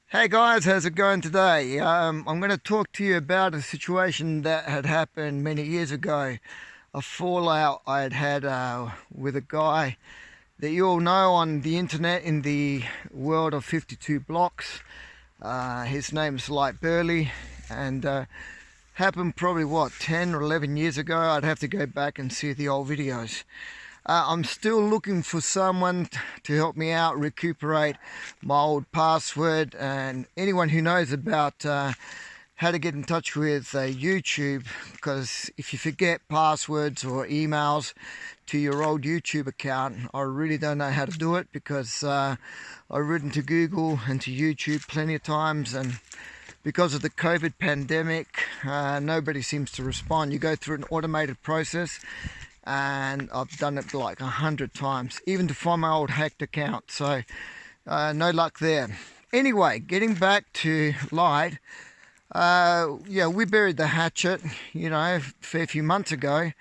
Hey guys, how's it going today? I'm going to talk to you about a situation that had happened many years ago. A fallout I had had with a guy that you all know on the internet in the world of 52 blocks. His name is Lyte Burley, and happened probably 10 or 11 years ago. I'd have to go back and see the old videos. I'm still looking for someone to help me out recuperate my old password, and anyone who knows about how to get in touch with YouTube, because if you forget passwords or emails to your old YouTube account, I really don't know how to do it, because I've written to Google and to YouTube plenty of times, and because of the COVID pandemic, nobody seems to respond. You go through an automated process, and I've done it like 100 times, even to find my old hacked account. So no luck there. Anyway, getting back to Lyte, yeah, we buried the hatchet, a fair few months ago,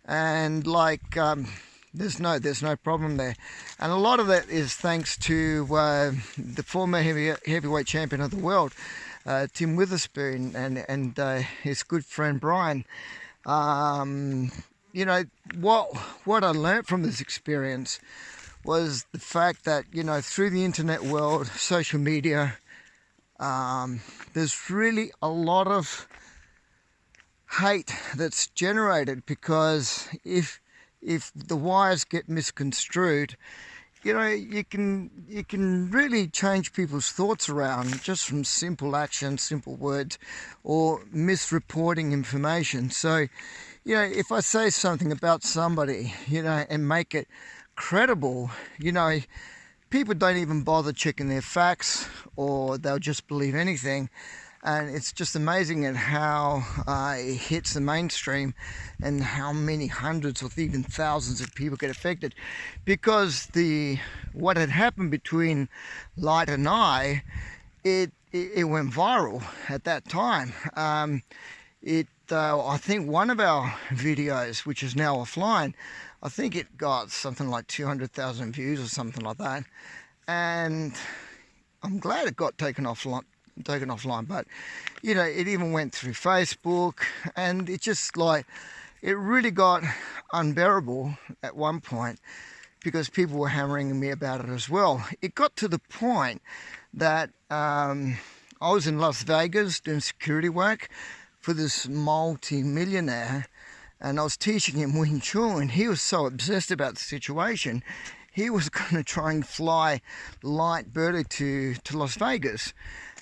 and there's no problem there, and a lot of that is thanks to the former heavyweight champion of the world, Tim Witherspoon, and his good friend Brian. What I learnt from this experience was the fact that, through the internet world, social media, there's really a lot of hate that's generated, because if the wires get misconstrued, you can really change people's thoughts around just from simple actions, simple words, or misreporting information. So, if I say something about somebody, and make it credible, people don't even bother checking their facts, or they'll just believe anything. And it's just amazing at how it hits the mainstream, and how many hundreds or even thousands of people get affected, because what had happened between Lyte and I, it went viral at that time. I think one of our videos, which is now offline, I think it got something like 200,000 views or something like that, and I'm glad it got taken offline. But it even went through Facebook, and it just it really got unbearable at one point, because people were hammering me about it as well. It got to the point that I was in Las Vegas doing security work for this multi-millionaire, and I was teaching him Wing Chun, and he was so obsessed about the situation, he was going to try and fly Lyte Burley to Las Vegas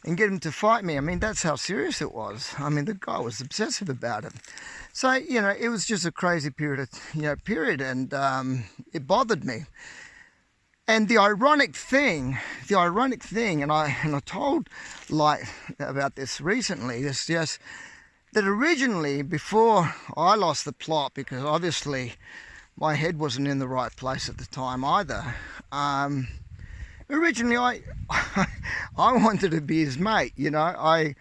and get him to fight me. I mean, that's how serious it was. I mean, the guy was obsessive about it. So, it was just a crazy period, and it bothered me. And the ironic thing, and I told Lyte about this recently, is just that originally, before I lost the plot, because obviously my head wasn't in the right place at the time either, originally I wanted to be his mate. I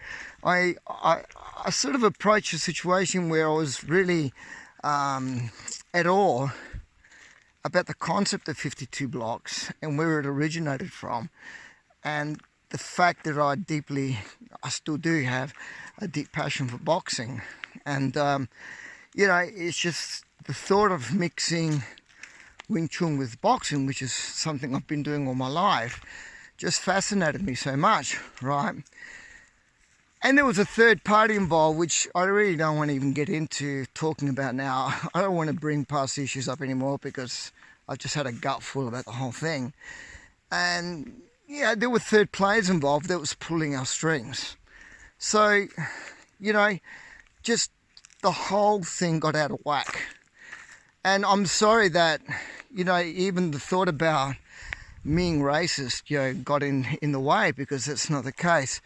sort of approached a situation where I was really at awe about the concept of 52 blocks and where it originated from, and the fact that I still do have a deep passion for boxing. And it's just the thought of mixing Wing Chun with boxing, which is something I've been doing all my life, just fascinated me so much, right? And there was a third party involved, which I really don't want to even get into talking about now. I don't want to bring past issues up anymore, because I've just had a gutful about the whole thing. And there were third players involved that was pulling our strings. So, just the whole thing got out of whack. And I'm sorry that, even the thought about being racist, got in the way, because that's not the case.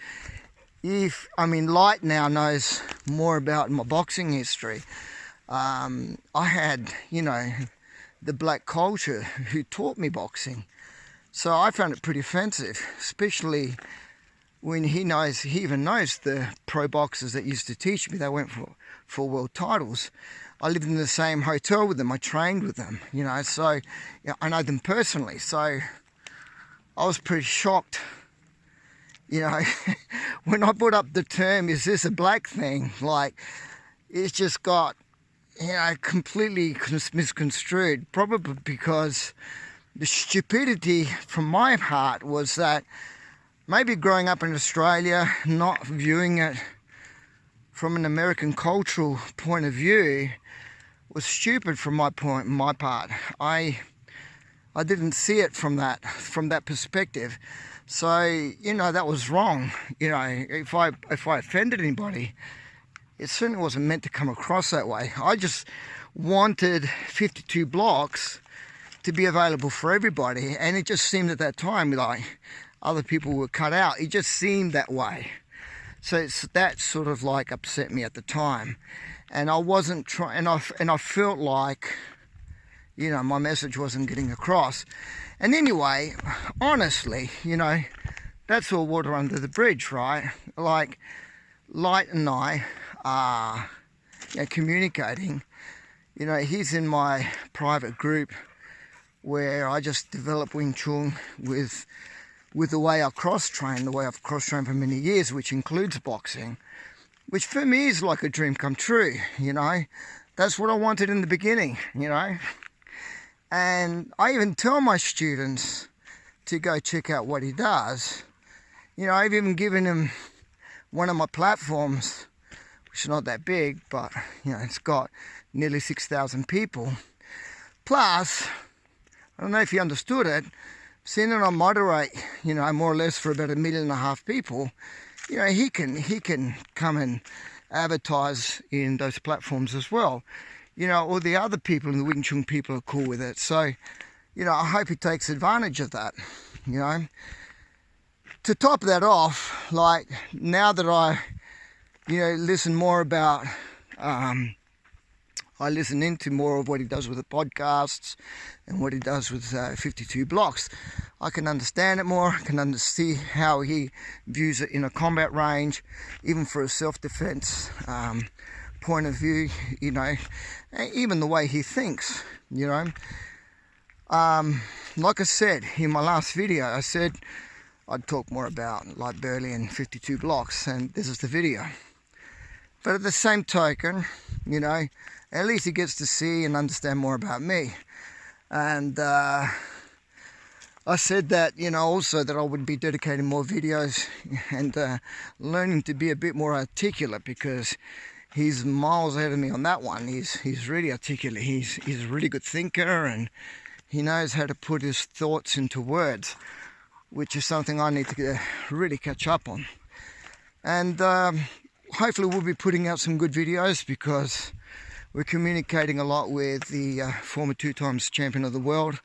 Lyte now knows more about my boxing history. I had, the black culture who taught me boxing. So I found it pretty offensive, especially when he even knows the pro boxers that used to teach me. They went for world titles. I lived in the same hotel with them. I trained with them, so I know them personally. So I was pretty shocked, you know, when I put up the term, is this a black thing? Like, it's just got, you know, completely misconstrued, probably because the stupidity from my part was that maybe growing up in Australia, not viewing it from an American cultural point of view was stupid from my part. I didn't see it from that perspective. So, you know, that was wrong. You know, if I offended anybody, it certainly wasn't meant to come across that way. I just wanted 52 blocks to be available for everybody, and it just seemed at that time like other people were cut out. It just seemed that way. So that sort of like upset me at the time, and I wasn't trying, and I felt like, you know, my message wasn't getting across. And anyway, honestly, you know, that's all water under the bridge, right? Like, Lyte and I are, you know, communicating. You know, he's in my private group where I just develop Wing Chun with the way I cross-train, the way I've cross-trained for many years, which includes boxing, which for me is like a dream come true, you know. That's what I wanted in the beginning, you know. And I even tell my students to go check out what he does. You know, I've even given him one of my platforms, which is not that big, but, you know, it's got nearly 6,000 people. Plus, I don't know if you understood it, seeing that I moderate, you know, more or less for about 1.5 million people, you know, he can come and advertise in those platforms as well. You know, all the other people in the Wing Chun people are cool with it. So, you know, I hope he takes advantage of that, you know. To top that off, like, now that I, you know, listen more about, I listen into more of what he does with the podcasts and what he does with 52 blocks. I can understand it more, I can see how he views it in a combat range, even for a self-defense point of view, you know, even the way he thinks, you know. Like I said in my last video, I said I'd talk more about Lyte Burley and 52 blocks, and this is the video. But at the same token, you know, at least he gets to see and understand more about me. And I said that, you know, also that I would be dedicating more videos and learning to be a bit more articulate, because he's miles ahead of me on that one. He's really articulate. He's a really good thinker, and he knows how to put his thoughts into words, which is something I need to really catch up on. And hopefully we'll be putting out some good videos, because we're communicating a lot with the former 2 times champion of the world,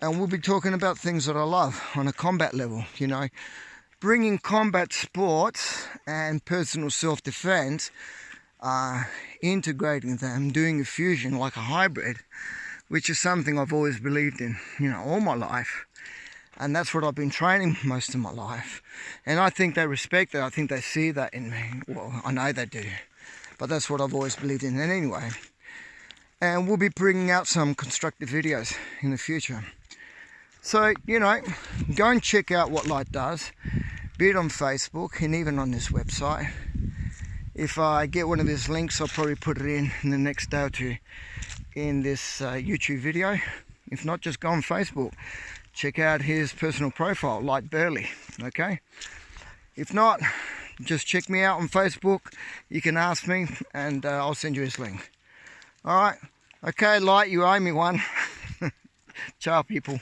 and we'll be talking about things that I love on a combat level, you know, bringing combat sports and personal self-defense, integrating them, doing a fusion like a hybrid, which is something I've always believed in, you know, all my life. And that's what I've been training most of my life. And I think they respect that. I think they see that in me. Well, I know they do. But that's what I've always believed in. And anyway, and we'll be bringing out some constructive videos in the future. So, you know, go and check out what Lyte does, be it on Facebook and even on this website. If I get one of his links, I'll probably put it in the next day or two in this YouTube video. If not, just go on Facebook. Check out his personal profile, Lyte Burley, okay? If not, just check me out on Facebook. You can ask me, and I'll send you his link. All right? Okay, Lyte, you owe me one. Ciao, people.